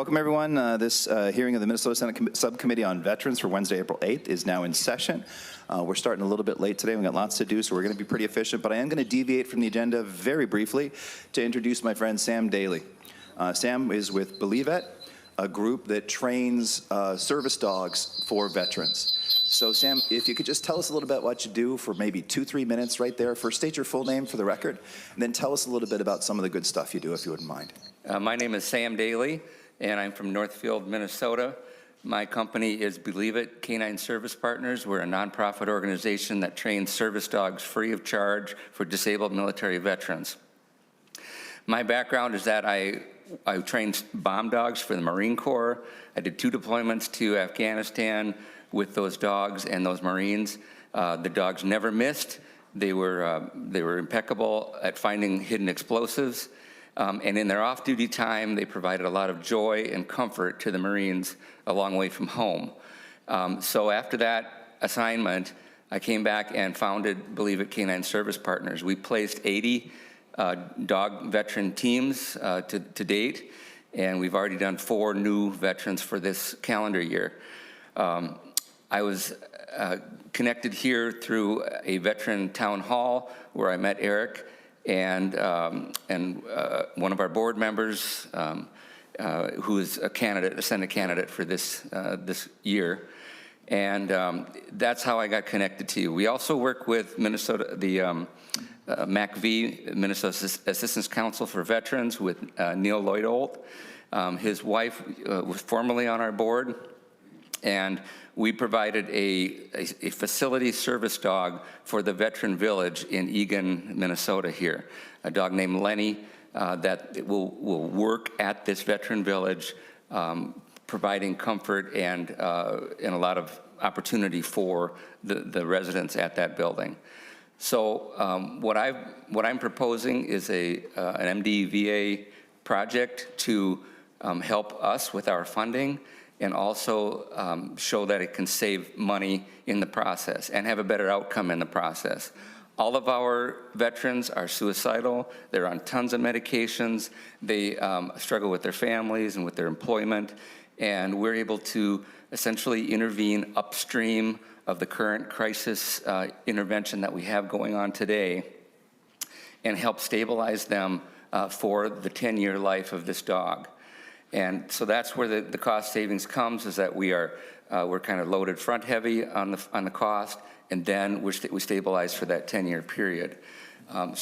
welcome everyone. This hearing of the Minnesota Senate Subcommittee on Veterans for Wednesday, April 8th is now in session. We're starting a little bit late today. We've got lots to do, so we're going to be pretty efficient, but I am going to deviate from the agenda very briefly to introduce my friend Sam Daly. Sam is with Believe It, a group that trains service dogs for veterans. So Sam, if you could just tell us a little bit what you do for maybe 2-3 minutes right there. First, state your full name for the record, and then tell us a little bit about some of the good stuff you do, if you wouldn't mind. My name is Sam Daly, and I'm from Northfield, Minnesota. My company is Believe It Canine Service Partners. We're a nonprofit organization that trains service dogs free of charge for disabled military veterans. My background is that I trained bomb dogs for the Marine Corps. I did 2 deployments to Afghanistan with those dogs and those Marines. The dogs never missed. They were impeccable at finding hidden explosives. And in their off-duty time, they provided a lot of joy and comfort to the Marines a long way from home. So after that assignment, I came back and founded Believe It Canine Service Partners. We placed 80 dog veteran teams to date, and we've already done 4 new veterans for this calendar year. I was connected here through a veteran town hall where I met Eric and one of our board members who is a Senate candidate for this year. And that's how I got connected to you. We also work with Minnesota, the MACV, Minnesota Assistance Council for Veterans, with Neil Lloyd-Olt. His wife was formerly on our board, and we provided a facility service dog for the veteran village in Eagan, Minnesota here. A dog named Lenny that will work at this veteran village, providing comfort and a lot of opportunity for the residents at that building. So what I'm proposing is an MDVA project to help us with our funding, and also show that it can save money in the process and have a better outcome in the process. All of our veterans are suicidal. They're on tons of medications. They struggle with their families and with their employment. And we're able to essentially intervene upstream of the current crisis intervention that we have going on today and help stabilize them for the 10-year life of this dog. And so that's where the cost savings comes, is that we're kind of loaded front heavy on the cost, and then we stabilize for that 10-year period. I'm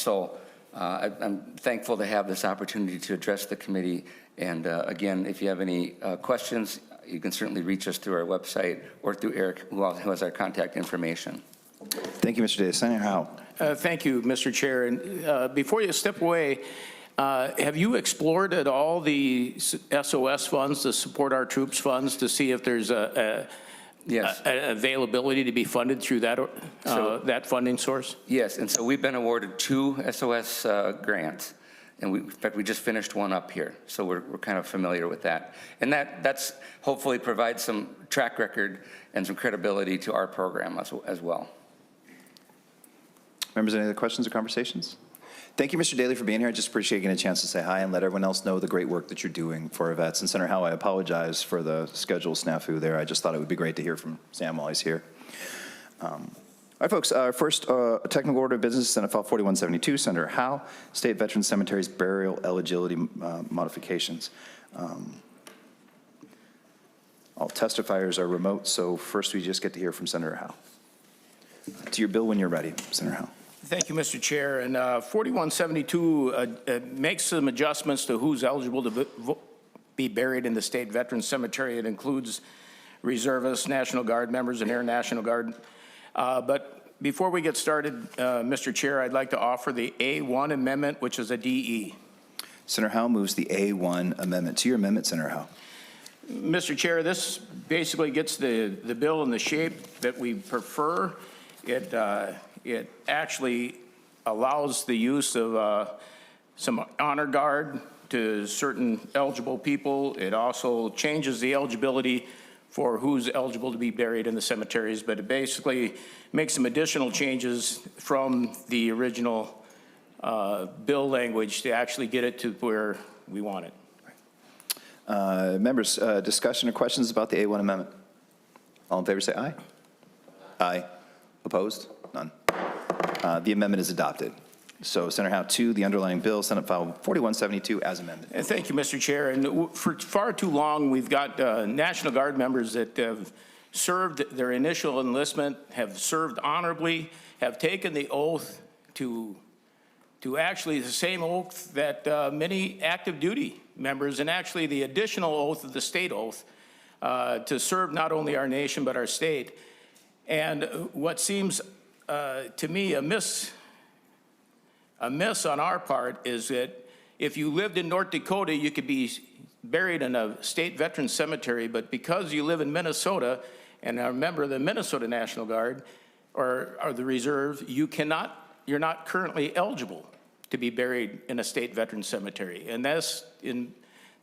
thankful to have this opportunity to address the committee. And again, if you have any questions, you can certainly reach us through our website or through Eric, who has our contact information. Thank you, Mr. Daly. Senator Howe. Thank you, Mr. Chair. And before you step away, have you explored at all the SOS funds, the Support Our Troops funds, to see if there's Yes. Availability to be funded through that that funding source? Yes, and so we've been awarded 2 SOS grants, and in fact we just finished one up here, so we're kind of familiar with that, and that's hopefully provides some track record and some credibility to our program as well. Members, any other questions or conversations? Thank you, Mr. Daly, for being here. I just appreciate getting a chance to say hi and let everyone else know the great work that you're doing for our vets. And Senator Howe, I apologize for the schedule snafu there. I just thought it would be great to hear from Sam while he's here. All right, folks, our first technical order of business, Senate File 4172, Senator Howe, State Veteran Cemeteries Burial Eligibility Modifications. All testifiers are remote, so first we just get to hear from Senator Howe. To your bill when you're ready, Senator Howe. Thank you, Mr. Chair. And 4172 makes some adjustments to who's eligible to be buried in the State Veterans Cemetery. It includes reservists, National Guard members, and Air National Guard. But before we get started, Mr. Chair, I'd like to offer the A1 amendment, which is a DE. Senator Howe moves the A1 amendment. To your amendment, Senator Howe. Mr. Chair, this basically gets the bill in the shape that we prefer. It actually allows the use of some honor guard to certain eligible people. It also changes the eligibility for who's eligible to be buried in the cemeteries, but it basically makes some additional changes from the original bill language to actually get it to where we want it. Members, discussion or questions about the A1 amendment? All in favor say aye. Aye. Opposed? None. The amendment is adopted. So Senator Howe 2, the underlying bill, Senate File 4172 as amended. And thank you, Mr. Chair. And for far too long, we've got National Guard members that have served their initial enlistment, have served honorably, have taken the oath to actually the same oath that many active duty members, and actually the additional oath of the state oath, to serve not only our nation but our state. And what seems to me amiss on our part is that if you lived in North Dakota, you could be buried in a state veteran cemetery, but because you live in Minnesota and are a member of the Minnesota National Guard or the Reserve, you're not currently eligible to be buried in a state veteran cemetery. And this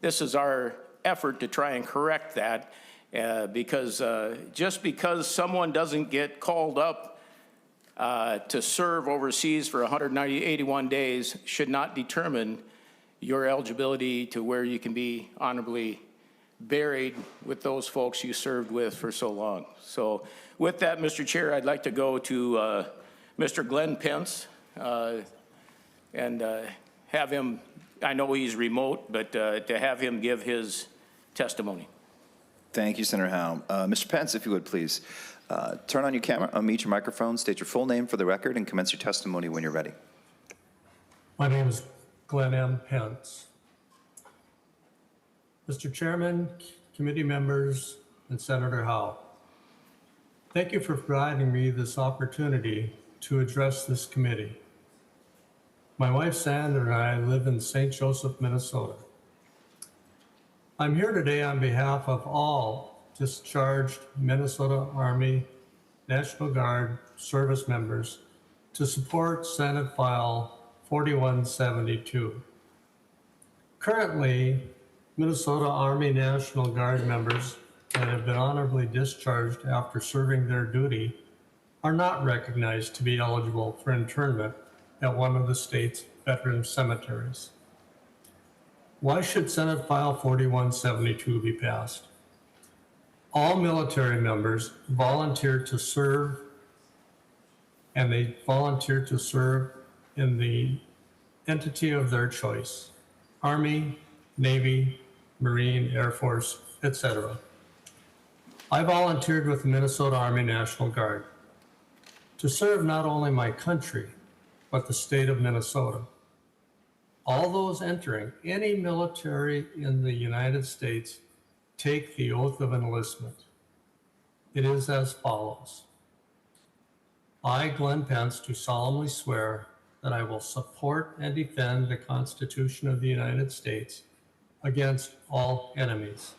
is our effort to try and correct that, because just because someone doesn't get called up to serve overseas for 181 days should not determine your eligibility to where you can be honorably buried with those folks you served with for so long. So with that, Mr. Chair, I'd like to go to Mr. Glenn Pence and have him, I know he's remote, but to have him give his testimony. Thank you, Senator Howe. Mr. Pence, if you would please. Turn on your camera, unmute your microphone, state your full name for the record, and commence your testimony when you're ready. My name is Glenn M. Pence. Mr. Chairman, committee members, and Senator Howe, thank you for providing me this opportunity to address this committee. My wife Sandra and I live in St. Joseph, Minnesota. I'm here today on behalf of all discharged Minnesota Army National Guard service members to support Senate File 4172. Currently, Minnesota Army National Guard members that have been honorably discharged after serving their duty are not recognized to be eligible for internment at one of the state's veteran cemeteries. Why should Senate File 4172 be passed? All military members volunteer to serve, and they volunteer to serve in the entity of their choice: Army, Navy, Marine, Air Force, etc. I volunteered with the Minnesota Army National Guard to serve not only my country, but the state of Minnesota. All those entering any military in the United States take the oath of enlistment. It is as follows. I, Glenn Pence, do solemnly swear that I will support and defend the Constitution of the United States against all enemies,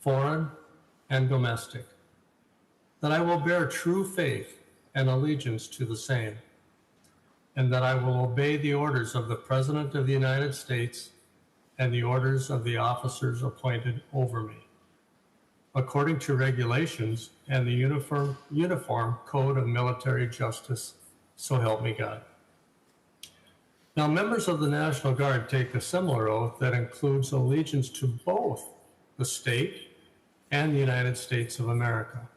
foreign and domestic, that I will bear true faith and allegiance to the same, and that I will obey the orders of the President of the United States and the orders of the officers appointed over me, according to regulations and the Uniform Code of Military Justice, so help me God. Now, members of the National Guard take a similar oath that includes allegiance to both the state and the United States of America.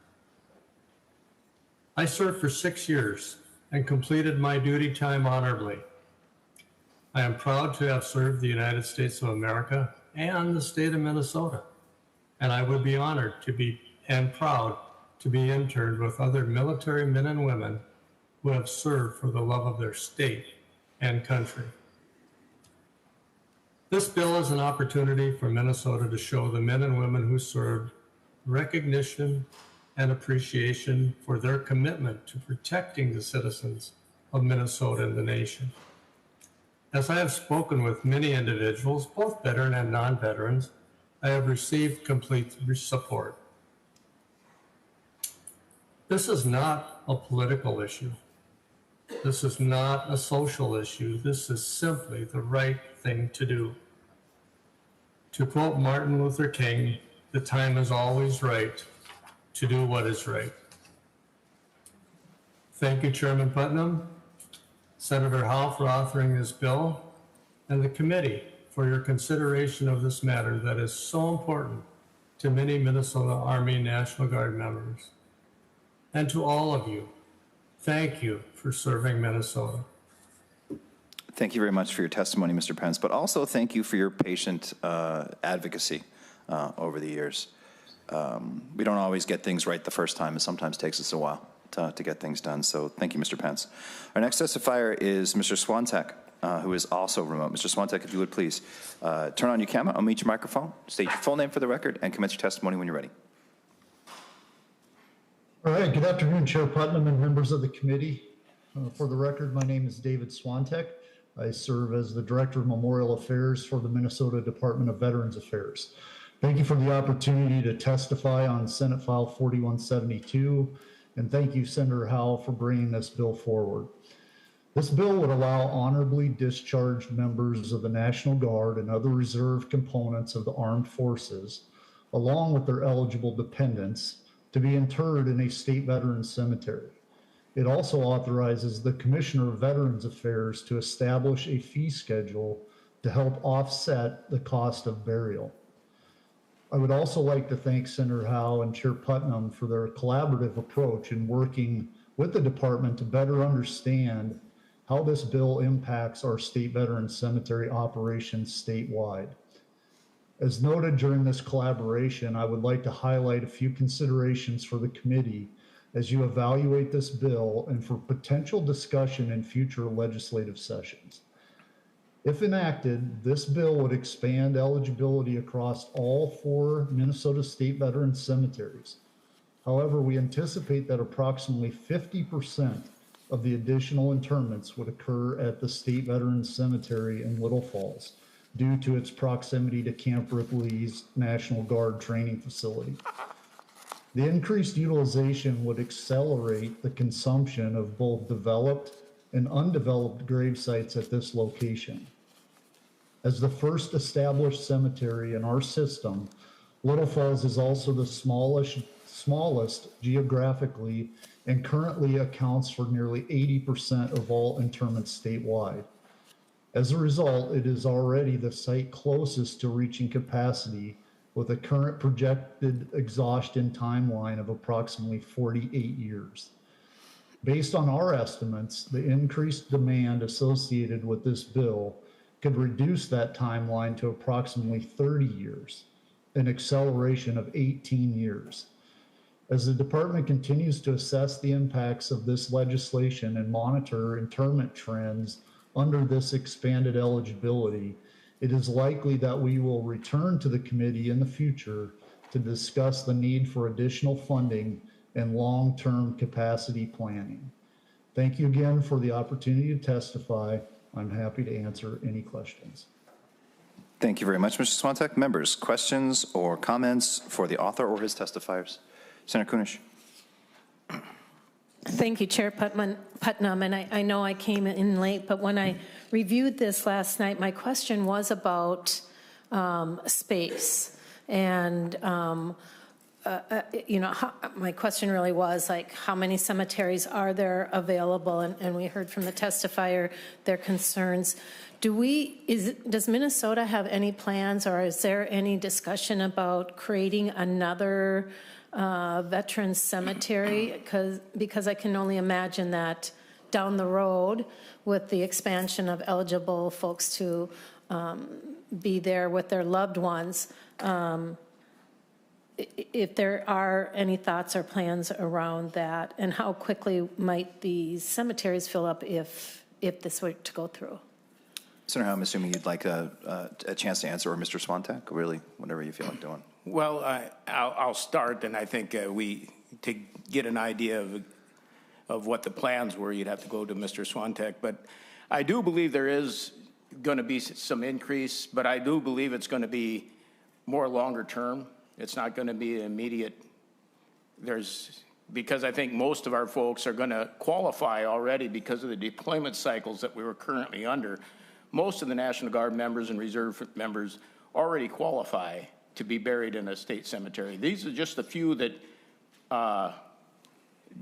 I served for 6 years and completed my duty time honorably. I am proud to have served the United States of America and the state of Minnesota, and I would be honored to be and proud to be interned with other military men and women who have served for the love of their state and country. This bill is an opportunity for Minnesota to show the men and women who served recognition and appreciation for their commitment to protecting the citizens of Minnesota and the nation. As I have spoken with many individuals, both veteran and non-veterans, I have received complete support. This is not a political issue. This is not a social issue. This is simply the right thing to do. To quote Martin Luther King, the time is always right to do what is right. Thank you, Chairman Putnam, Senator Howe for authoring this bill, and the committee for your consideration of this matter that is so important to many Minnesota Army National Guard members. And to all of you, thank you for serving Minnesota. Thank you very much for your testimony, Mr. Pence, but also thank you for your patient advocacy over the years. We don't always get things right the first time. It sometimes takes us a while to get things done. So thank you, Mr. Pence. Our next testifier is Mr. Swantek, who is also remote. Mr. Swantek, if you would please turn on your camera, unmute your microphone, state your full name for the record, and commence your testimony when you're ready. All right, good afternoon, Chair Putnam and members of the committee. For the record, my name is David Swantek. I serve as the Director of Memorial Affairs for the Minnesota Department of Veterans Affairs. Thank you for the opportunity to testify on Senate File 4172, and thank you, Senator Howe, for bringing this bill forward. This bill would allow honorably discharged members of the National Guard and other reserve components of the armed forces, along with their eligible dependents, to be interred in a state veterans cemetery. It also authorizes the Commissioner of Veterans Affairs to establish a fee schedule to help offset the cost of burial. I would also like to thank Senator Howe and Chair Putnam for their collaborative approach in working with the department to better understand how this bill impacts our state veterans cemetery operations statewide. As noted during this collaboration, I would like to highlight a few considerations for the committee as you evaluate this bill and for potential discussion in future legislative sessions. If enacted, this bill would expand eligibility across all 4 Minnesota state veterans cemeteries. However, we anticipate that approximately 50% of the additional interments would occur at the State Veterans Cemetery in Little Falls due to its proximity to Camp Ripley's National Guard training facility. The increased utilization would accelerate the consumption of both developed and undeveloped grave sites at this location. As the first established cemetery in our system, Little Falls is also the smallest geographically and currently accounts for nearly 80% of all interments statewide. As a result, it is already the site closest to reaching capacity with a current projected exhaustion timeline of approximately 48 years. Based on our estimates, the increased demand associated with this bill could reduce that timeline to approximately 30 years, an acceleration of 18 years. As the department continues to assess the impacts of this legislation and monitor interment trends under this expanded eligibility, it is likely that we will return to the committee in the future to discuss the need for additional funding and long-term capacity planning. Thank you again for the opportunity to testify. I'm happy to answer any questions. Thank you very much, Mr. Swantek. Members, questions or comments for the author or his testifiers? Senator Kunish. Thank you, Chair Putnam, and I know I came in late, but when I reviewed this last night, my question was about space, and my question really was like, how many cemeteries are there available? And we heard from the testifier their concerns. Does Minnesota have any plans, or is there any discussion about creating another veterans cemetery? Because I can only imagine that down the road with the expansion of eligible folks to be there with their loved ones, if there are any thoughts or plans around that, and how quickly might these cemeteries fill up if this were to go through? Senator Howe, I'm assuming you'd like a chance to answer, or Mr. Swantek, really, whatever you feel like doing. Well, I'll start, and I think to get an idea of what the plans were, you'd have to go to Mr. Swantek. But I do believe there is going to be some increase, but I do believe it's going to be more longer term. It's not going to be immediate. Because I think most of our folks are going to qualify already because of the deployment cycles that we were currently under. Most of the National Guard members and reserve members already qualify to be buried in a state cemetery. These are just a few that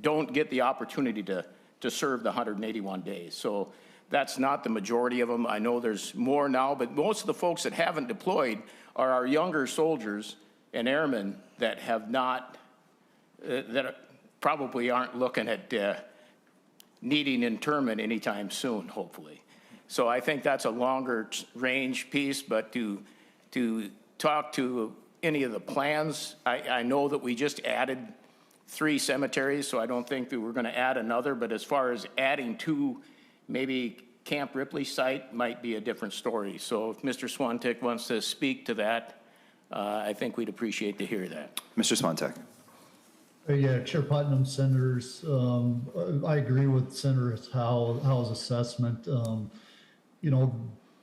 don't get the opportunity to serve the 181 days. So That's not the majority of them. I know there's more now, but most of the folks that haven't deployed are our younger soldiers and airmen that have not, that probably aren't looking at needing internment anytime soon, hopefully. So I think that's a longer range piece, but to talk to any of the plans, I know that we just added 3 cemeteries, so I don't think that we're going to add another, but as far as adding 2, maybe Camp Ripley site might be a different story. So if Mr. Swantek wants to speak to that, I think we'd appreciate to hear that. Mr. Swantek. Yeah, Chair Putnam, Senators, I agree with Senator Howe's assessment. You know,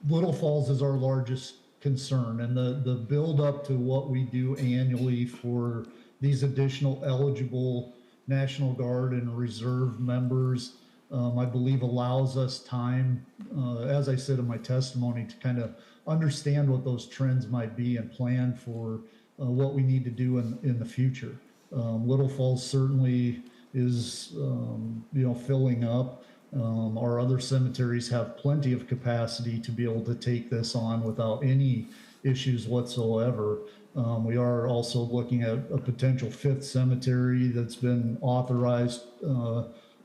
Little Falls is our largest concern, and the build up to what we do annually for these additional eligible National Guard and Reserve members, I believe allows us time, as I said in my testimony, to kind of understand what those trends might be and plan for what we need to do in the future. Little Falls certainly is, you know, filling up. Our other cemeteries have plenty of capacity to be able to take this on without any issues whatsoever. We are also looking at a potential 5th cemetery that's been authorized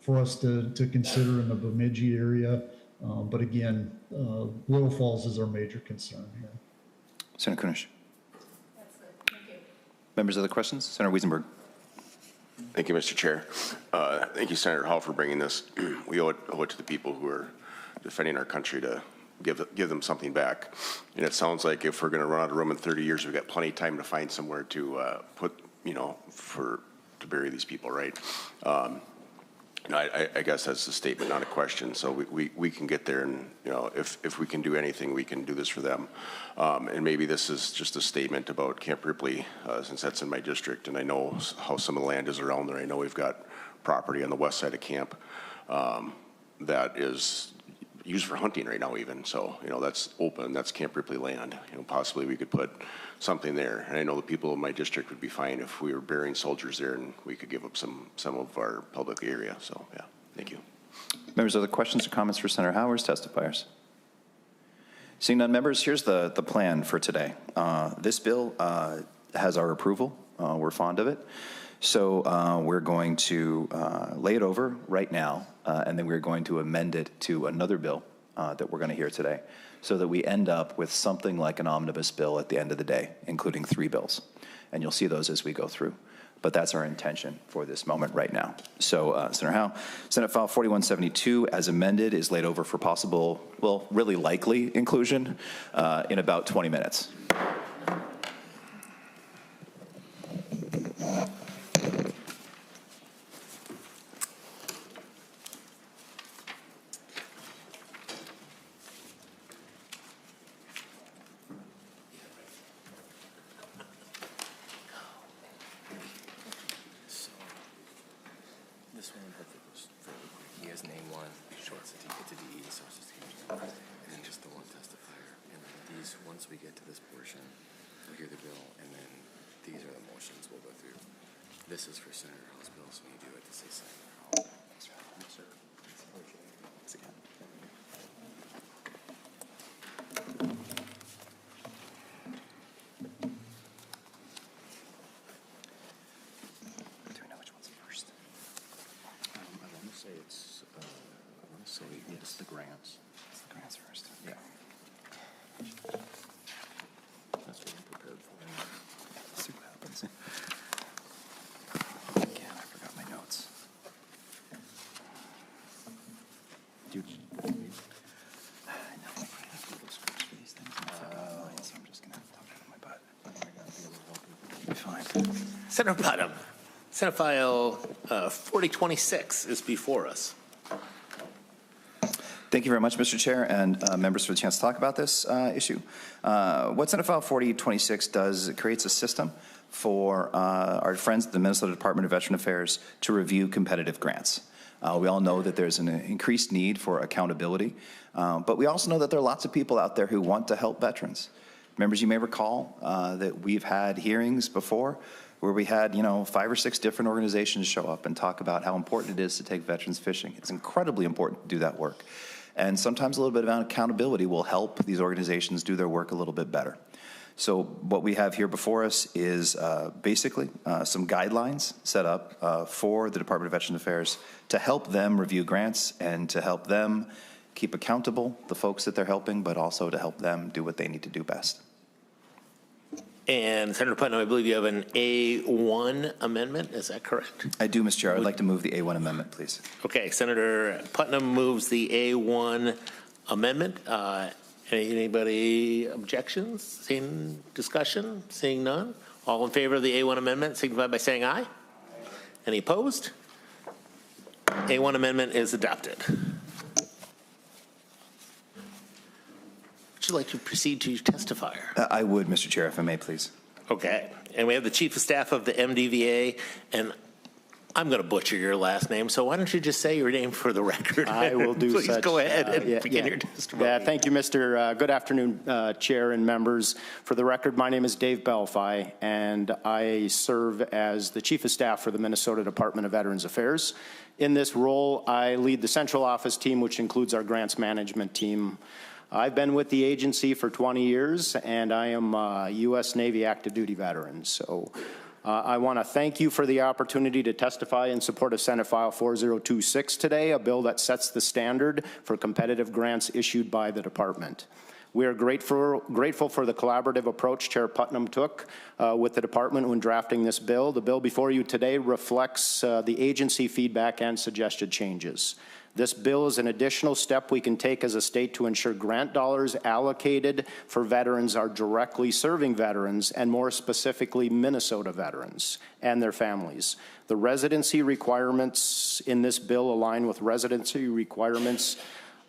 for us to consider in the Bemidji area. But again, Little Falls is our major concern here. Senator Kunish. That's good. Thank you. Members of the questions? Senator Wiesenberg. Thank you, Mr. Chair. Thank you, Senator Howe, for bringing this. We owe it to the people who are defending our country to give them something back. And it sounds like if we're going to run out of room in 30 years, we've got plenty of time to find somewhere to put, you know, to bury these people, right? You know, I guess that's a statement, not a question. So we can get there, and you know, if we can do anything, we can do this for them. And maybe this is just a statement about Camp Ripley, since that's in my district, and I know how some of the land is around there. I know we've got property on the west side of camp that is used for hunting right now, even. So you know, that's open. That's Camp Ripley land. You know, possibly we could put something there. And I know the people in my district would be fine if we were burying soldiers there and we could give up some of our public area. So yeah, thank you. Members, other questions or comments for Senator Howe or testifiers? Seeing none, members, here's the plan for today. This bill has our approval. We're fond of it. So we're going to lay it over right now, and then we're going to amend it to another bill that we're going to hear today, so that we end up with something like an omnibus bill at the end of the day, including 3 bills. And you'll see those as we go through. But that's our intention for this moment right now. So, Senator Howe, Senate File 4172, as amended, is laid over for possible, well, really likely inclusion in about 20 minutes. Once we get to this portion, we'll hear the bill, and then these are the motions we'll go through. This is for Senator Howe's bill, so when you do it, to say Senator Howe. Thanks, sir. Thanks again. Do we know which one's first? I want to say it's, it's the grants. It's the grants first. Yeah. That's what I'm prepared for. Let's see what happens. Again, I forgot my notes. Dude. I know. I have Google scripts for these things. And I forgot mine, so I'm just going to have to talk out of my butt. It'll be fine. Senator Putnam, Senate File 4026 is before us. Thank you very much, Mr. Chair, and members for the chance to talk about this issue. What Senate File 4026 does, it creates a system for our friends at the Minnesota Department of Veteran Affairs to review competitive grants. We all know that there's an increased need for accountability, but we also know that there are lots of people out there who want to help veterans. Members, you may recall that we've had hearings before where we had, 5 or 6 different organizations show up and talk about how important it is to take veterans fishing. It's incredibly important to do that work. And sometimes a little bit of accountability will help these organizations do their work a little bit better. So what we have here before us is basically some guidelines set up for the Department of Veterans Affairs to help them review grants and to help them keep accountable the folks that they're helping, but also to help them do what they need to do best. And Senator Putnam, I believe you have an A1 amendment. Is that correct? I do, Mr. Chair. I'd like to move the A1 amendment, please. Okay, Senator Putnam moves the A1 amendment. Anybody objections? Seeing discussion? Seeing none? All in favor of the A1 amendment signify by saying aye. Any opposed? A1 amendment is adopted. Would you like to proceed to your testifier? I would, Mr. Chair, if I may, please. Okay. And we have the Chief of Staff of the MDVA, and I'm going to butcher your last name, so why don't you just say your name for the record? I will do Please such. go ahead and begin your testimony. Yeah, thank you, Mr. Good afternoon, Chair and members. For the record, my name is Dave Belfi, and I serve as the Chief of Staff for the Minnesota Department of Veterans Affairs. In this role, I lead the central office team, which includes our grants management team. I've been with the agency for 20 years, and I am a U.S. Navy active duty veteran. So I want to thank you for the opportunity to testify in support of Senate File 4026 today, a bill that sets the standard for competitive grants issued by the department. We are grateful for the collaborative approach Chair Putnam took with the department when drafting this bill. The bill before you today reflects the agency feedback and suggested changes. This bill is an additional step we can take as a state to ensure grant dollars allocated for veterans are directly serving veterans, and more specifically Minnesota veterans and their families. The residency requirements in this bill align with residency requirements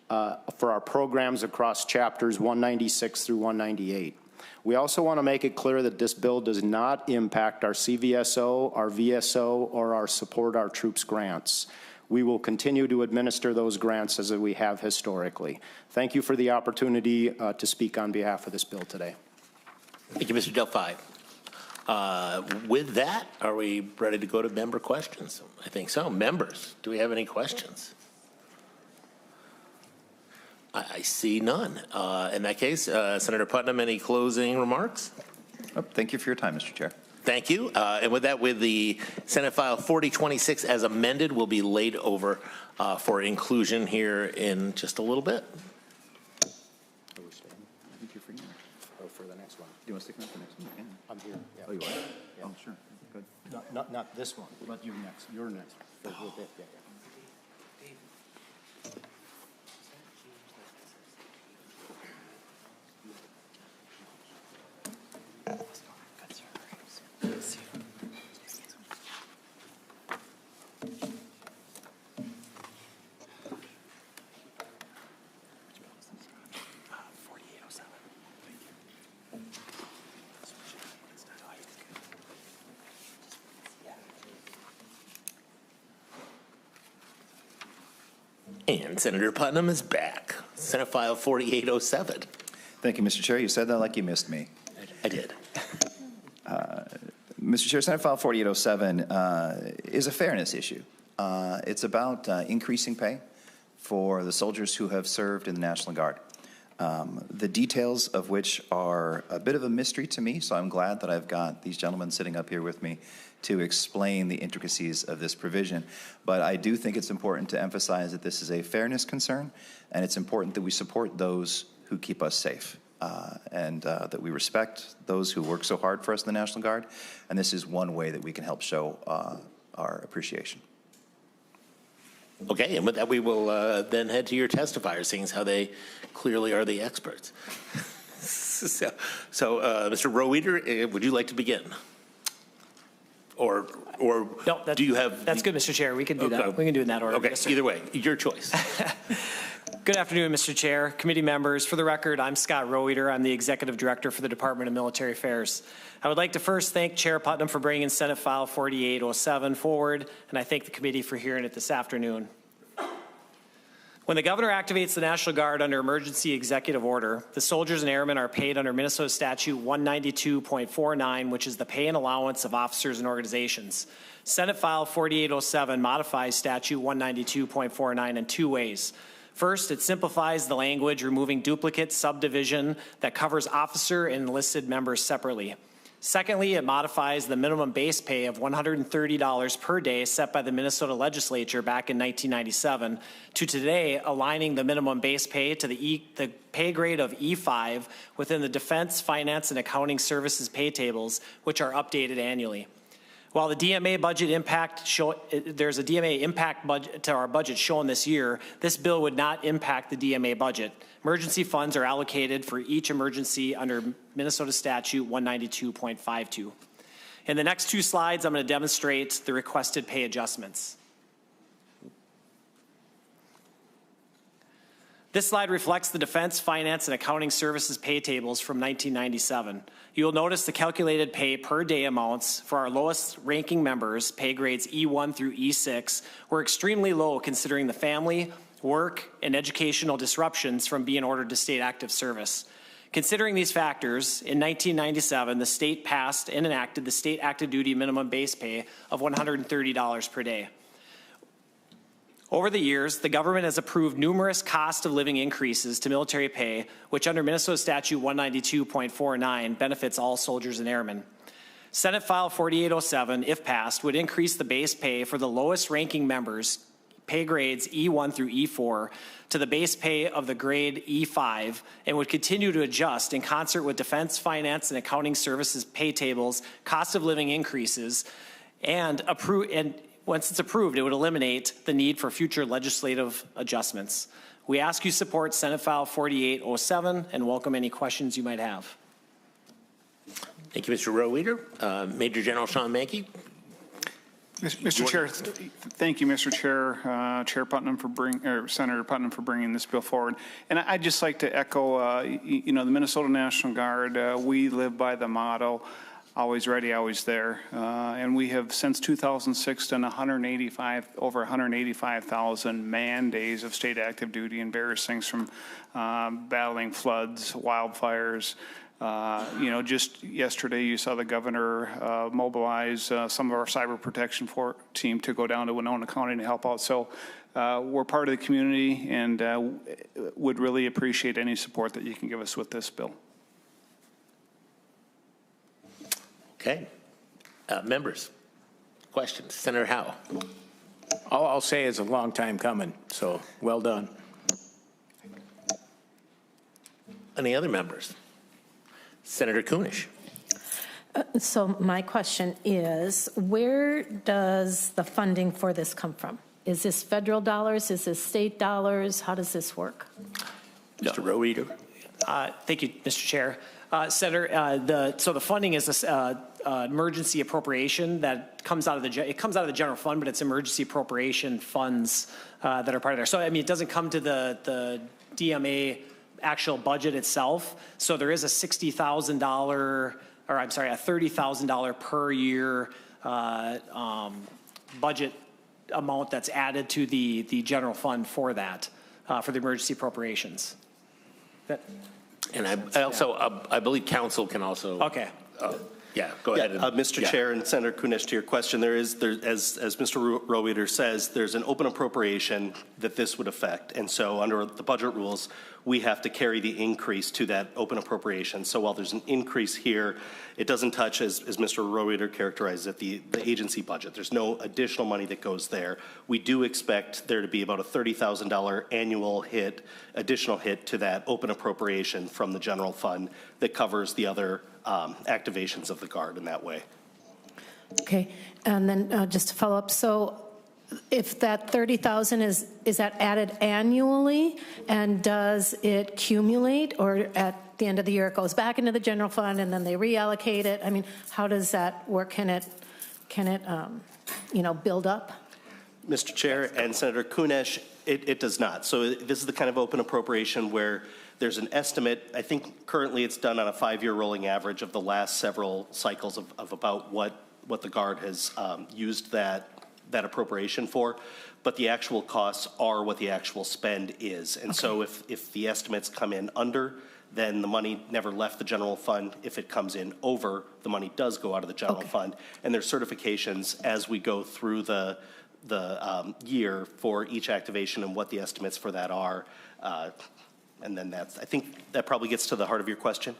for our programs across chapters 196 through 198. We also want to make it clear that this bill does not impact our CVSO, our VSO, or our Support Our Troops grants. We will continue to administer those grants as we have historically. Thank you for the opportunity to speak on behalf of this bill today. Thank you, Mr. Delphi. With that, are we ready to go to member questions? I think so. Members, do we have any questions? I see none. In that case, Senator Putnam, any closing remarks? Oh, thank you for your time, Mr. Chair. Thank you. And with that, with the Senate File 4026 as amended, will be laid over for inclusion here in just a little bit. I think you're freaking out. Oh, for the next one. Do you want to stick around for the next one? Yeah. I'm here. Yeah. Oh, you are? Yeah. Oh, sure. Good. Not this one, but you next. You're next. For a little bit. Yeah. And Senator Putnam is back. Senate File 4807. Thank you, Mr. Chair. You said that like you missed me. I did. Mr. Chair, Senate File 4807 is a fairness issue. It's about increasing pay for the soldiers who have served in the National Guard. The details of which are a bit of a mystery to me, so I'm glad that I've got these gentlemen sitting up here with me to explain the intricacies of this provision. But I do think it's important to emphasize that this is a fairness concern, and it's important that we support those who keep us safe, and that we respect those who work so hard for us in the National Guard. And this is one way that we can help show our appreciation. Okay, and with that, we will then head to your testifiers, seeing as how they clearly are the experts. So Mr. Roweeder, would you like to begin? Or no, do you have? That's good, Mr. Chair. We can do that. We can do it in that order. Okay, yes, either way, your choice. Good afternoon, Mr. Chair, committee members. For the record, I'm Scott Roweeder. I'm the Executive Director for the Department of Military Affairs. I would like to first thank Chair Putnam for bringing Senate File 4807 forward, and I thank the committee for hearing it this afternoon. When the governor activates the National Guard under emergency executive order, the soldiers and airmen are paid under Minnesota Statute 192.49, which is the pay and allowance of officers and organizations. Senate File 4807 modifies Statute 192.49 in two ways. First, it simplifies the language, removing duplicate subdivision that covers officer and enlisted members separately. Secondly, it modifies the minimum base pay of $130 per day set by the Minnesota legislature back in 1997 to today, aligning the minimum base pay to the pay grade of E5 within the Defense, Finance, and Accounting Services pay tables, which are updated annually. While the DMA budget there's a DMA impact budget to our budget shown this year, this bill would not impact the DMA budget. Emergency funds are allocated for each emergency under Minnesota Statute 192.52. In the next two slides, I'm going to demonstrate the requested pay adjustments. This slide reflects the Defense, Finance, and Accounting Services pay tables from 1997. You will notice the calculated pay per day amounts for our lowest ranking members, pay grades E1 through E6, were extremely low considering the family, work, and educational disruptions from being ordered to state active service. Considering these factors, in 1997, the state passed and enacted the state active duty minimum base pay of $130 per day. Over the years, the government has approved numerous cost of living increases to military pay, which under Minnesota Statute 192.49 benefits all soldiers and airmen. Senate File 4807, if passed, would increase the base pay for the lowest ranking members, pay grades E1 through E4, to the base pay of the grade E5, and would continue to adjust in concert with Defense, Finance, and Accounting Services pay tables, cost of living increases, and once it's approved, it would eliminate the need for future legislative adjustments. We ask you support Senate File 4807 and welcome any questions you might have. Thank you, Mr. Roweeder. Major General Sean Mankey. Mr. Chair, thank you, Mr. Chair, Chair Putnam for Senator Putnam for bringing this bill forward. And I'd just like to echo, the Minnesota National Guard. We live by the motto, always ready, always there. And we have, since 2006, done over 185,000 man days of state active duty in various things from battling floods, wildfires. Just yesterday you saw the governor mobilize some of our cyber protection team to go down to Winona County to help out. So we're part of the community and would really appreciate any support that you can give us with this bill. Okay. Members, questions? Senator Howe. All I'll say is a long time coming, so well done. Any other members? Senator Kunish. So my question is, where does the funding for this come from? Is this federal dollars? Is this state dollars? How does this work? Mr. Roweeder. Thank you, Mr. Chair. Senator, so the funding is this emergency appropriation that comes out of the general fund, but it's emergency appropriation funds that are part of there. So I mean, it doesn't come to the DMA actual budget itself. So there is a $30,000 per year budget amount that's added to the general fund for that, for the emergency appropriations. And I believe council can also. Okay. Yeah, go ahead. Mr. Chair and Senator Kunish, to your question, as Mr. Roweeder says, there's an open appropriation that this would affect. And so under the budget rules, we have to carry the increase to that open appropriation. So while there's an increase here, it doesn't touch, as Mr. Roweeder characterized it, the agency budget. There's no additional money that goes there. We do expect there to be about a $30,000 annual additional hit to that open appropriation from the general fund that covers the other activations of the Guard in that way. Okay, and then just to follow up, so if that 30,000 is that added annually, and does it accumulate, or at the end of the year it goes back into the general fund and then they reallocate it? I mean, how does that work? Can it build up? Mr. Chair and Senator Kunish, it does not. So this is the kind of open appropriation where there's an estimate. I think currently it's done on a 5-year rolling average of the last several cycles of about what the Guard has used that appropriation for, but the actual costs are what the actual spend is. And so if the estimates come in under, then the money never left the general fund. If it comes in over, the money does go out of the general fund. And there's certifications as we go through the year for each activation and what the estimates for that are. And then I think that probably gets to the heart of your question.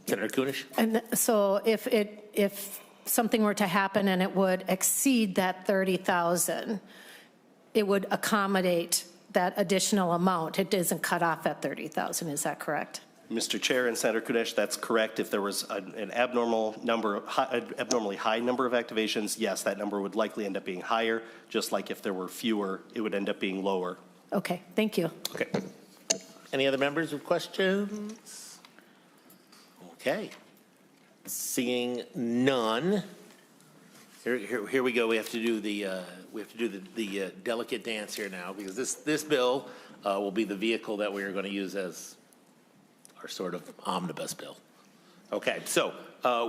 Senator Kunish? And so if something were to happen and it would exceed that 30,000, it would accommodate that additional amount. It doesn't cut off at 30,000, is that correct? Mr. Chair and Senator Kunesh, that's correct. If there was an abnormally high number of activations, yes, that number would likely end up being higher, just like if there were fewer, it would end up being lower. Okay, thank you. Okay. Any other members with questions? Okay. Seeing none. Here we go. We have to do the delicate dance here now, because this bill will be the vehicle that we are going to use as our sort of omnibus bill. Okay, so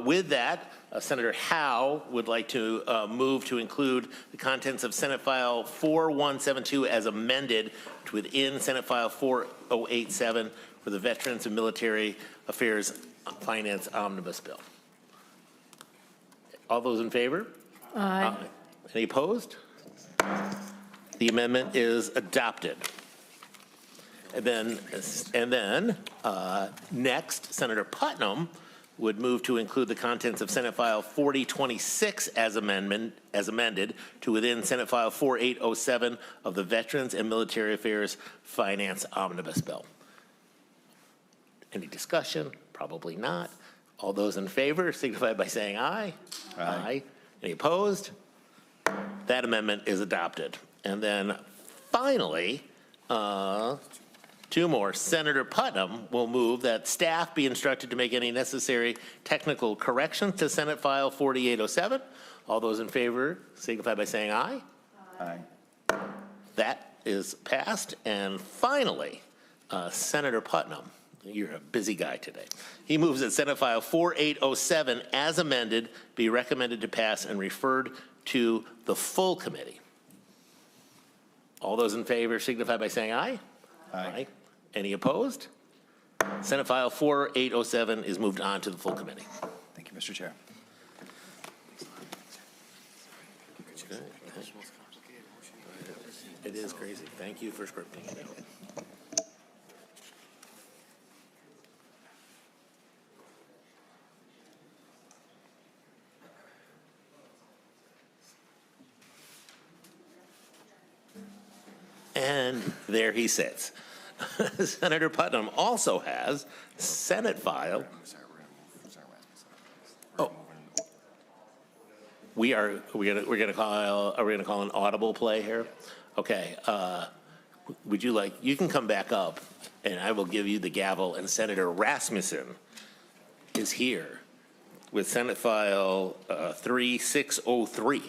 with that, Senator Howe would like to move to include the contents of Senate File 4172 as amended within Senate File 4087 for the Veterans and Military Affairs Finance Omnibus Bill. All those in favor? Aye. Any opposed? The amendment is adopted. And then next, Senator Putnam would move to include the contents of Senate File 4026 as amended to within Senate File 4807 of the Veterans and Military Affairs Finance Omnibus Bill. Any discussion? Probably not. All those in favor signify by saying aye. Aye. Any opposed? That amendment is adopted. And then finally, two more. Senator Putnam will move that staff be instructed to make any necessary technical corrections to Senate File 4807. All those in favor signify by saying aye. Aye. That is passed. And finally, Senator Putnam, you're a busy guy today. He moves that Senate File 4807 as amended be recommended to pass and referred to the full committee. All those in favor signify by saying aye. Aye. Any opposed? Senate File 4807 is moved on to the full committee. Thank you, Mr. Chair. It is crazy. Thank you for scripting it out. And there he sits. Senator Putnam also has Senate File. Oh, we're going to call an audible play here? Okay. Would you like? You can come back up, and I will give you the gavel. And Senator Rasmusson is here with Senate File 3603.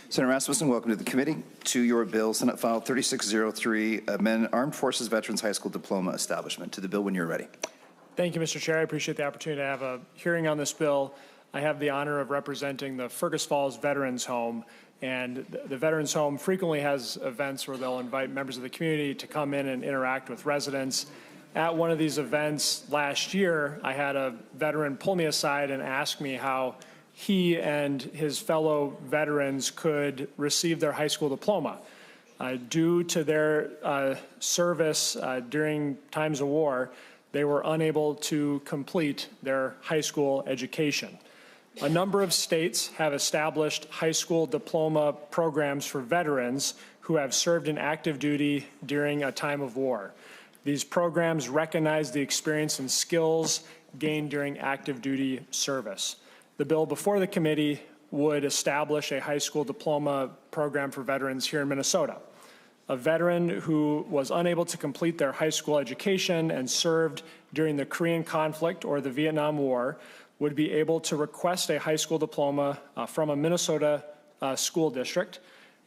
Senator Rasmusson, welcome to the committee. To your bill, Senate File 3603, amend Armed Forces Veterans High School Diploma Establishment. To the bill when you're ready. Thank you, Mr. Chair. I appreciate the opportunity to have a hearing on this bill. I have the honor of representing the Fergus Falls Veterans Home, and the Veterans Home frequently has events where they'll invite members of the community to come in and interact with residents. At one of these events last year, I had a veteran pull me aside and ask me how he and his fellow veterans could receive their high school diploma. Due to their service during times of war, they were unable to complete their high school education. A number of states have established high school diploma programs for veterans who have served in active duty during a time of war. These programs recognize the experience and skills gained during active duty service. The bill before the committee would establish a high school diploma program for veterans here in Minnesota. A veteran who was unable to complete their high school education and served during the Korean conflict or the Vietnam War would be able to request a high school diploma from a Minnesota school district.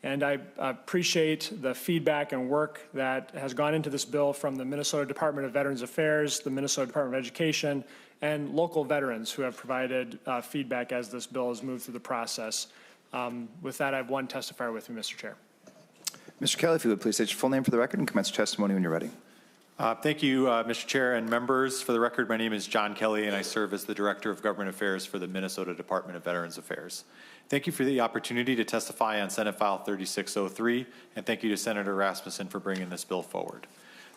And I appreciate the feedback and work that has gone into this bill from the Minnesota Department of Veterans Affairs, the Minnesota Department of Education, and local veterans who have provided feedback as this bill has moved through the process. With that, I have one testifier with me, Mr. Chair. Mr. Kelly, if you would please state your full name for the record and commence your testimony when you're ready. Thank you, Mr. Chair and members. For the record, my name is John Kelly, and I serve as the Director of Government Affairs for the Minnesota Department of Veterans Affairs. Thank you for the opportunity to testify on Senate File 3603, and thank you to Senator Rasmusson for bringing this bill forward.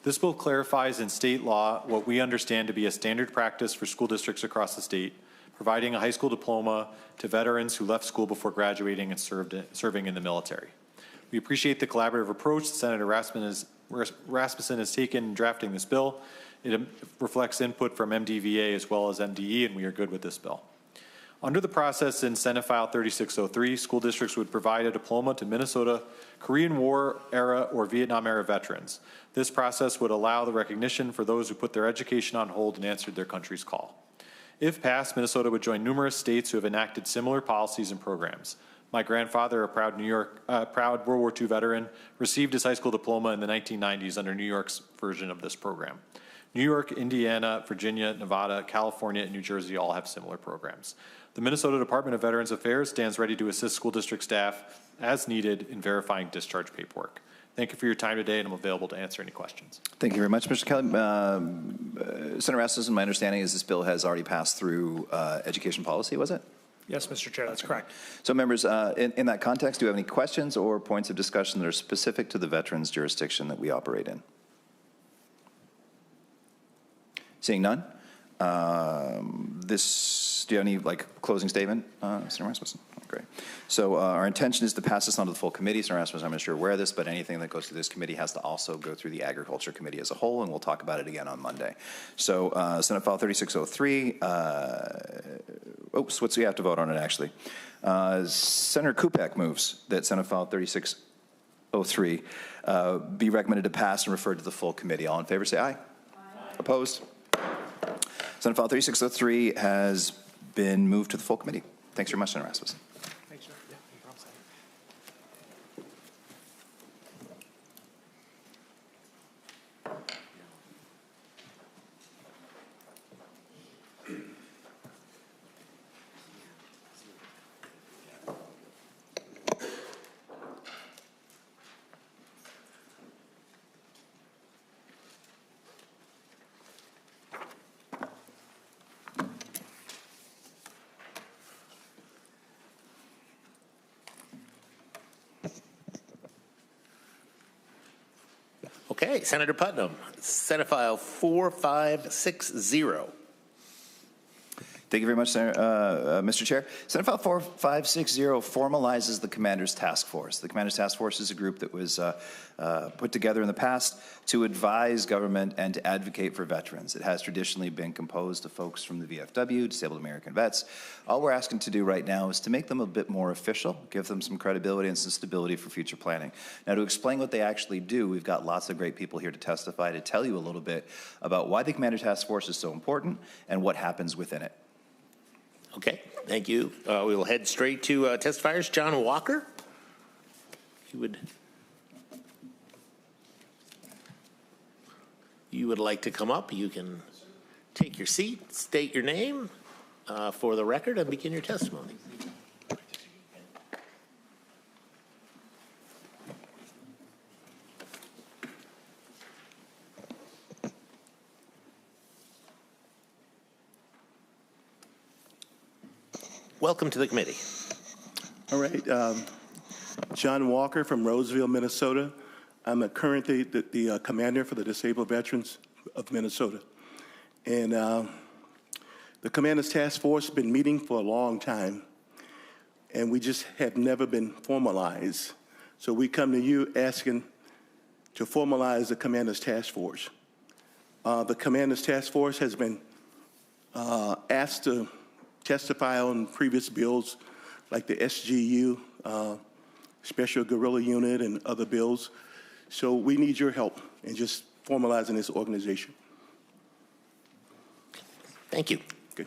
This bill clarifies in state law what we understand to be a standard practice for school districts across the state, providing a high school diploma to veterans who left school before graduating and serving in the military. We appreciate the collaborative approach that Senator Rasmusson has taken in drafting this bill. It reflects input from MDVA as well as MDE, and we are good with this bill. Under the process in Senate File 3603, school districts would provide a diploma to Minnesota Korean War era or Vietnam era veterans. This process would allow the recognition for those who put their education on hold and answered their country's call. If passed, Minnesota would join numerous states who have enacted similar policies and programs. My grandfather, a proud World War II veteran, received his high school diploma in the 1990s under New York's version of this program. New York, Indiana, Virginia, Nevada, California, and New Jersey all have similar programs. The Minnesota Department of Veterans Affairs stands ready to assist school district staff as needed in verifying discharge paperwork. Thank you for your time today, and I'm available to answer any questions. Thank you very much, Mr. Kelly. Senator Rasmusson, my understanding is this bill has already passed through education policy, was it? Yes, Mr. Chair, that's correct. So members, in that context, do you have any questions or points of discussion that are specific to the veterans jurisdiction that we operate in? Seeing none, do you have any closing statement, Senator Rasmusson? Oh, great. So our intention is to pass this on to the full committee. Senator Rasmusson, I'm not sure you're aware of this, but anything that goes through this committee has to also go through the Agriculture Committee as a whole, and we'll talk about it again on Monday. So Senate File 3603, oops, we have to vote on it actually. Senator Kupek moves that Senate File 3603 be recommended to pass and referred to the full committee. All in favor say aye. Aye. Opposed? Senate File 3603 has been moved to the full committee. Thanks very much, Senator Rasmusson. Thanks, sir. Yeah, no problem. Okay, Senator Putnam, Senate File 4560. Thank you very much, Mr. Chair. Senate File 4560 formalizes the Commander's Task Force. The Commander's Task Force is a group that was put together in the past to advise government and to advocate for veterans. It has traditionally been composed of folks from the VFW, Disabled American Vets. All we're asking to do right now is to make them a bit more official, give them some credibility and some stability for future planning. Now, to explain what they actually do, we've got lots of great people here to testify to tell you a little bit about why the Commander's Task Force is so important and what happens within it. Okay, thank you. We will head straight to testifiers. John Walker, you would like to come up, you can take your seat, state your name for the record, and begin your testimony. Welcome to the committee. All right. John Walker from Roseville, Minnesota. I'm currently the commander for the Disabled Veterans of Minnesota. And the Commander's Task Force has been meeting for a long time, and we just have never been formalized. So we come to you asking to formalize the Commander's Task Force. The Commander's Task Force has been asked to testify on previous bills like the SGU, Special Guerrilla Unit, and other bills. So we need your help in just formalizing this organization. Thank you. Okay.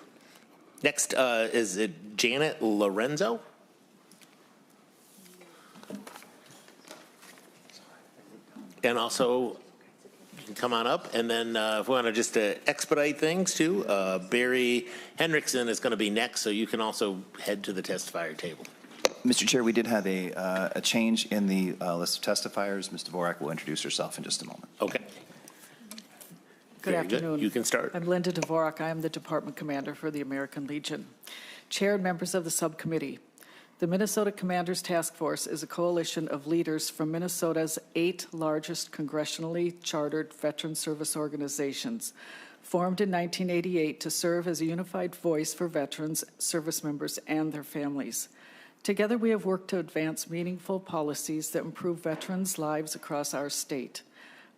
Next is it Janet Lorenzo? And also you can come on up. And then if we want to just expedite things too, Barry Hendrickson is going to be next, so you can also head to the testifier table. Mr. Chair, we did have a change in the list of testifiers. Ms. Dvorak will introduce herself in just a moment. Okay. Good Very afternoon. You can start. I'm Linda Dvorak. I am the Department Commander for the American Legion. Chair and members of the subcommittee, the Minnesota Commanders Task Force is a coalition of leaders from Minnesota's 8 largest congressionally chartered veteran service organizations, formed in 1988 to serve as a unified voice for veterans, service members, and their families. Together, we have worked to advance meaningful policies that improve veterans' lives across our state.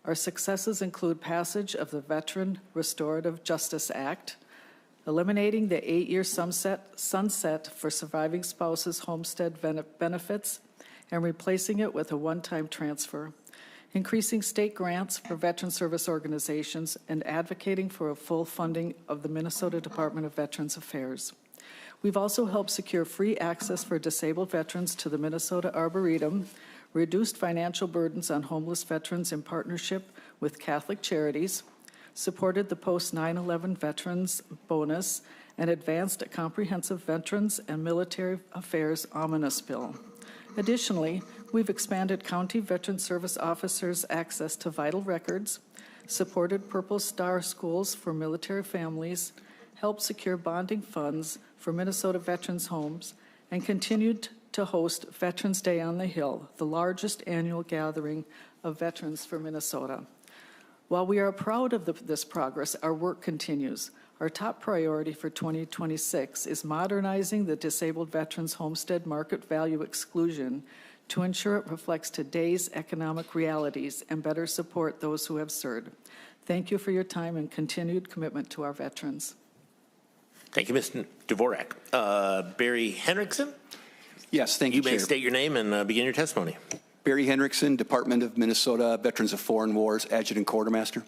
Our successes include passage of the Veteran Restorative Justice Act, eliminating the 8-year sunset for surviving spouses' homestead benefits and replacing it with a one-time transfer, increasing state grants for veteran service organizations, and advocating for a full funding of the Minnesota Department of Veterans Affairs. We've also helped secure free access for disabled veterans to the Minnesota Arboretum, reduced financial burdens on homeless veterans in partnership with Catholic Charities, supported the post-9/11 Veterans Bonus, and advanced a comprehensive Veterans and Military Affairs Omnibus Bill. Additionally, we've expanded county veteran service officers' access to vital records, supported Purple Star schools for military families, helped secure bonding funds for Minnesota veterans' homes, and continued to host Veterans Day on the Hill, the largest annual gathering of veterans for Minnesota. While we are proud of this progress, our work continues. Our top priority for 2026 is modernizing the disabled veterans homestead market value exclusion to ensure it reflects today's economic realities and better support those who have served. Thank you for your time and continued commitment to our veterans. Thank you, Mr. Dvorak. Barry Hendrickson? Yes, thank you, You may Chair. state your name and begin your testimony. Barry Hendrickson, Department of Minnesota Veterans of Foreign Wars, Adjutant Quartermaster.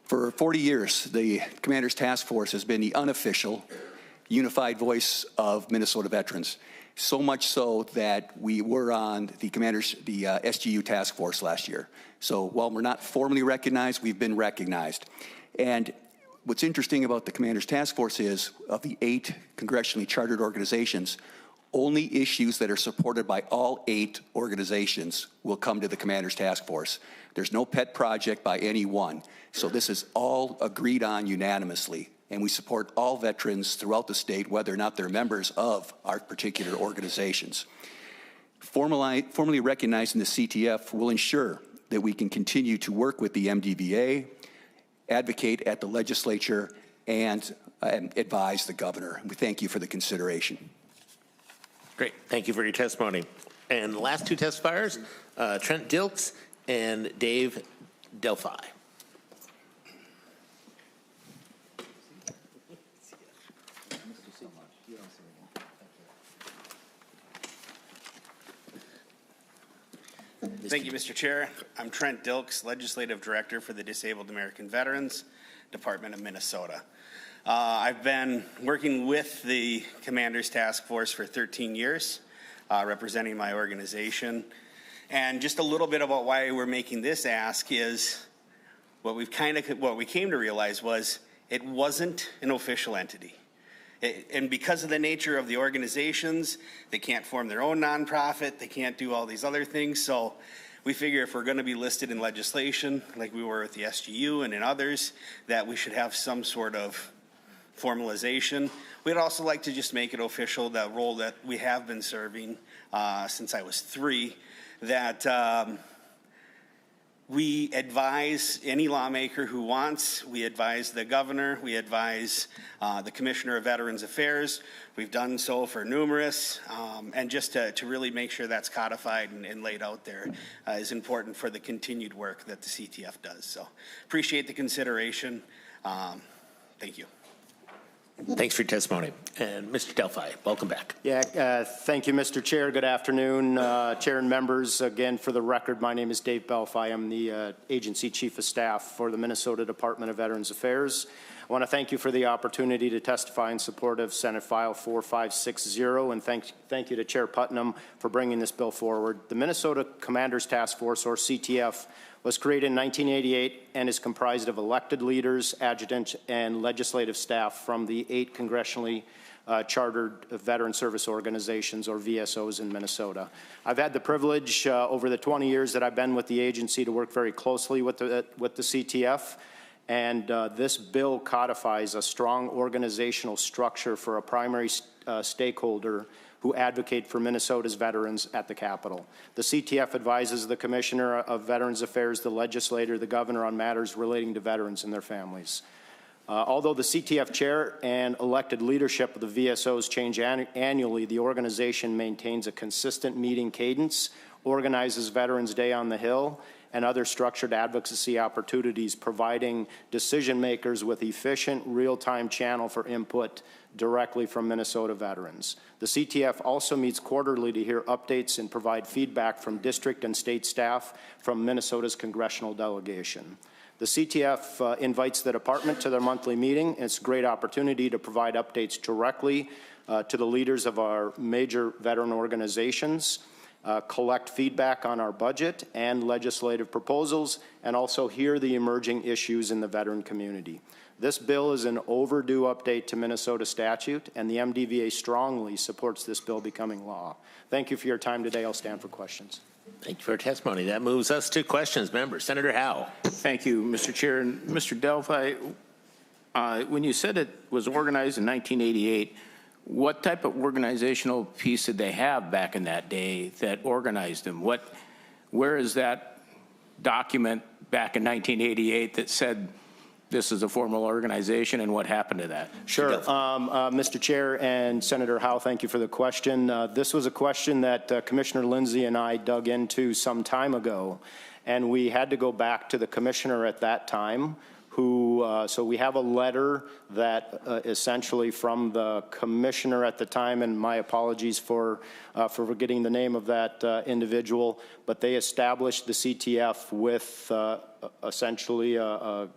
For 40 years, the Commander's Task Force has been the unofficial, unified voice of Minnesota veterans. So much so that we were on the SGU Task Force last year. So while we're not formally recognized, we've been recognized. And what's interesting about the Commander's Task Force is, of the 8 congressionally chartered organizations, only issues that are supported by all 8 organizations will come to the Commander's Task Force. There's no pet project by any one. So this is all agreed on unanimously. And we support all veterans throughout the state, whether or not they're members of our particular organizations. Formally recognizing the CTF will ensure that we can continue to work with the MDVA, advocate at the legislature, and advise the governor. We thank you for the consideration. Great. Thank you for your testimony. And the last 2 testifiers, Trent Dilks and Dave Delphi. Thank you, Mr. Chair. I'm Trent Dilks, Legislative Director for the Disabled American Veterans, Department of Minnesota. I've been working with the Commander's Task Force for 13 years, representing my organization. And just a little bit about why we're making this ask is what we came to realize was it wasn't an official entity. And because of the nature of the organizations, they can't form their own nonprofit, they can't do all these other things. So we figure if we're going to be listed in legislation, like we were with the SGU and in others, that we should have some sort of formalization. We'd also like to just make it official, that role that we have been serving since I was 3, that we advise any lawmaker who wants. We advise the governor. We advise the Commissioner of Veterans Affairs. We've done so for numerous. And just to really make sure that's codified and laid out there is important for the continued work that the CTF does. So appreciate the consideration. Thank you. Thanks for your testimony. And Mr. Delphi, welcome back. Yeah, thank you, Mr. Chair. Good afternoon, Chair and members. Again, for the record, my name is Dave Belfi. I'm the Agency Chief of Staff for the Minnesota Department of Veterans Affairs. I I want to thank you for the opportunity to testify in support of Senate File 4560, and thank you to Chair Putnam for bringing this bill forward. The Minnesota Commanders Task Force, or CTF, was created in 1988 and is comprised of elected leaders, adjutants, and legislative staff from the 8 congressionally chartered veteran service organizations, or VSOs, in Minnesota. I've had the privilege over the 20 years that I've been with the agency to work very closely with the CTF, and this bill codifies a strong organizational structure for a primary stakeholder who advocate for Minnesota's veterans at the Capitol. The CTF advises the Commissioner of Veterans Affairs, the legislator, the governor on matters relating to veterans and their families. Although the CTF chair and elected leadership of the VSOs change annually, the organization maintains a consistent meeting cadence, organizes Veterans Day on the Hill, and other structured advocacy opportunities, providing decision makers with efficient, real-time channel for input directly from Minnesota veterans. The CTF also meets quarterly to hear updates and provide feedback from district and state staff from Minnesota's congressional delegation. The CTF invites the department to their monthly meeting. It's a great opportunity to provide updates directly to the leaders of our major veteran organizations, collect feedback on our budget and legislative proposals, and also hear the emerging issues in the veteran community. This bill is an overdue update to Minnesota statute, and the MDVA strongly supports this bill becoming law. Thank you for your time today. I'll stand for questions. Thank you for your testimony. That moves us to questions. Members, Senator Howe. Thank you, Mr. Chair. And Mr. Delphi, when you said it was organized in 1988, what type of organizational piece did they have back in that day that organized them? Where is that document back in 1988 that said this is a formal organization, and what happened to that? Sure. Mr. Chair and Senator Howe, thank you for the question. This was a question that Commissioner Lindsay and I dug into some time ago, and we had to go back to the commissioner at that time, who, so we have a letter that essentially from the commissioner at the time, and my apologies for forgetting the name of that individual, but they established the CTF with essentially a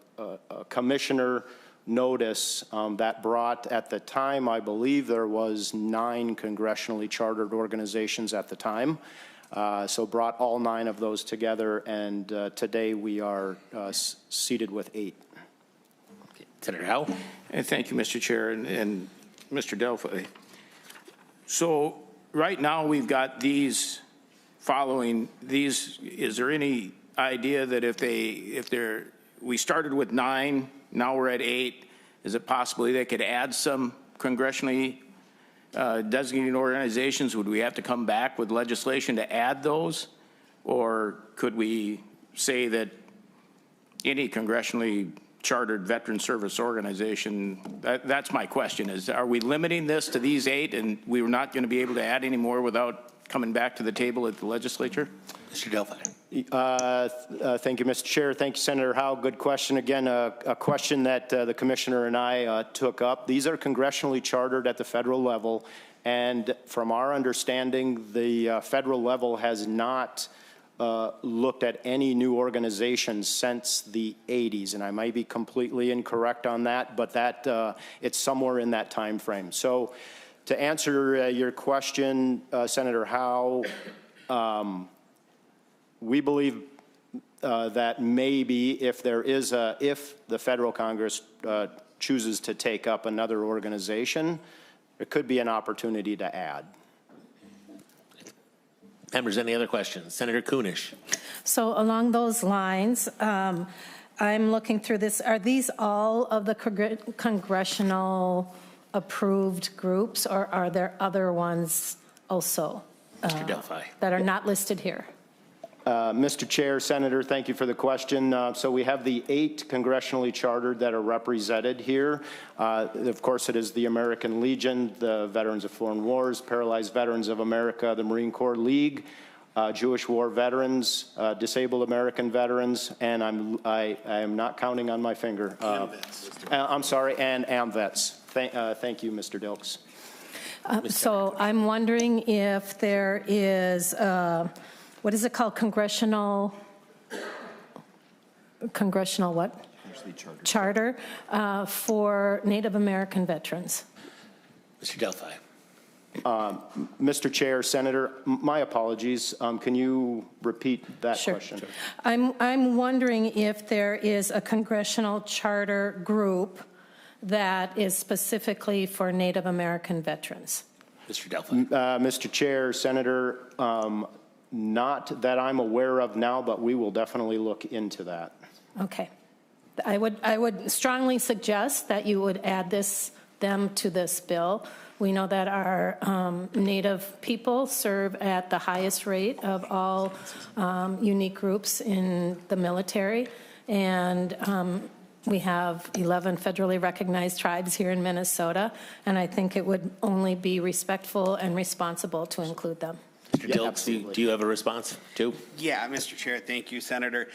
commissioner notice that brought, at the time, I believe there was 9 congressionally chartered organizations at the time. So brought all 9 of those together, and today we are seated with 8. Okay. Senator Howe. And thank you, Mr. Chair, and Mr. Delphi. So right now we've got these following these. Is there any idea that we started with 9, now we're at 8, is it possibly they could add some congressionally designated organizations? Would we have to come back with legislation to add those? Or could we say that any congressionally chartered veteran service organization, that's my question, is are we limiting this to these 8 and we were not going to be able to add any more without coming back to the table at the legislature? Mr. Delphi. Thank you, Mr. Chair. Thank you, Senator Howe. Good question. Again, a question that the commissioner and I took up. These are congressionally chartered at the federal level, and from our understanding, the federal level has not looked at any new organizations since the 80s, and I might be completely incorrect on that, but that it's somewhere in that time frame. So to answer your question, Senator Howe, we believe that maybe if the federal Congress chooses to take up another organization, it could be an opportunity to add. Members, any other questions? Senator Kunish. So along those lines, I'm looking through this. Are these all of the congressional approved groups, or are there other ones also Mr. Delphi. that are not listed here? Mr. Chair, Senator, thank you for the question. So we have the 8 congressionally chartered that are represented here. Of course, it is the American Legion, the Veterans of Foreign Wars, Paralyzed Veterans of America, the Marine Corps League, Jewish War Veterans, Disabled American Veterans, and I am not counting on my finger. I'm sorry, and AMVETS. Thank you, Mr. Dilks. So I'm wondering if there is, what is it called, congressional what? charter for Native American veterans. Mr. Delphi. Mr. Chair, Senator, my apologies. Can you repeat that question? I'm wondering if there is a congressional charter group that is specifically for Native American veterans. Mr. Delphi. Mr. Chair, Senator, not that I'm aware of now, but we will definitely look into that. Okay. I would strongly suggest that you would add them to this bill. We know that our Native people serve at the highest rate of all unique groups in the military, and we have 11 federally recognized tribes here in Minnesota, and I think it would only be respectful and responsible to include them. Mr. Dilks, do you have a response too? Yeah, Mr. Chair, thank you, Senator.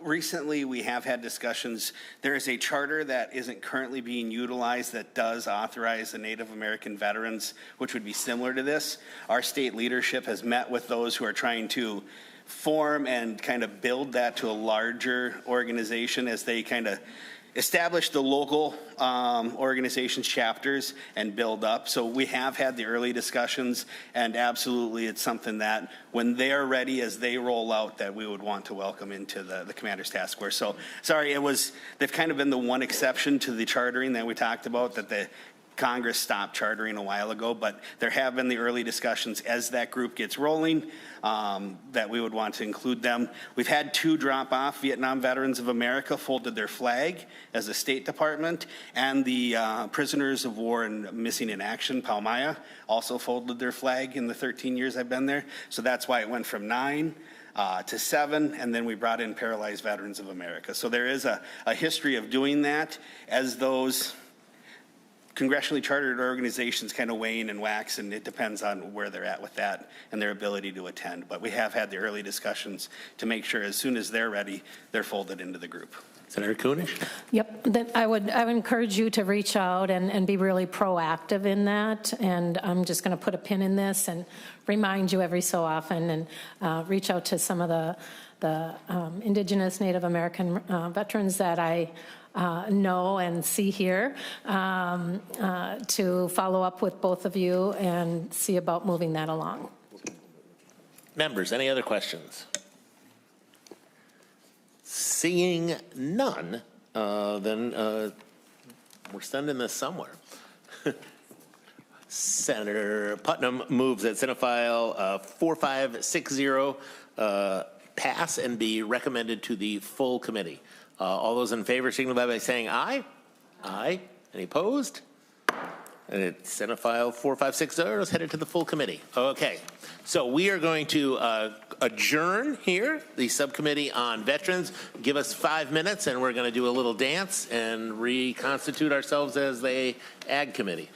Recently, we have had discussions. There is a charter that isn't currently being utilized that does authorize the Native American veterans, which would be similar to this. Our state leadership has met with those who are trying to form and kind of build that to a larger organization as they kind of establish the local organizations chapters and build up. So we have had the early discussions, and absolutely it's something that when they're ready, as they roll out, that we would want to welcome into the Commander's Task Force. So sorry, they've kind of been the one exception to the chartering that we talked about, that the Congress stopped chartering a while ago, but there have been the early discussions as that group gets rolling that we would want to include them. We've had 2 drop off. Vietnam Veterans of America folded their flag as a State Department, and the Prisoners of War and Missing in Action, Palmaya, also folded their flag in the 13 years I've been there. So that's why it went from 9 to 7, and then we brought in Paralyzed Veterans of America. So there is a history of doing that as those congressionally chartered organizations kind of wane and wax, and it depends on where they're at with that and their ability to attend. But we have had the early discussions to make sure as soon as they're ready, they're folded into the group. Senator Kunesh? Yep, I would encourage you to reach out and be really proactive in that. And I'm just going to put a pin in this and remind you every so often, and reach out to some of the Indigenous Native American veterans that I know and see here to follow up with both of you and see about moving that along. Members, any other questions? Seeing none, then we're sending this somewhere. Senator Putnam moves that Senate File 4560 pass and be recommended to the full committee. All those in favor signify by saying aye. Aye. Any opposed? And it's Senate File 4560 is headed to the full committee. Okay. So we are going to adjourn here, the Subcommittee on Veterans. Give us 5 minutes, and we're going to do a little dance and reconstitute ourselves as the Ag Committee.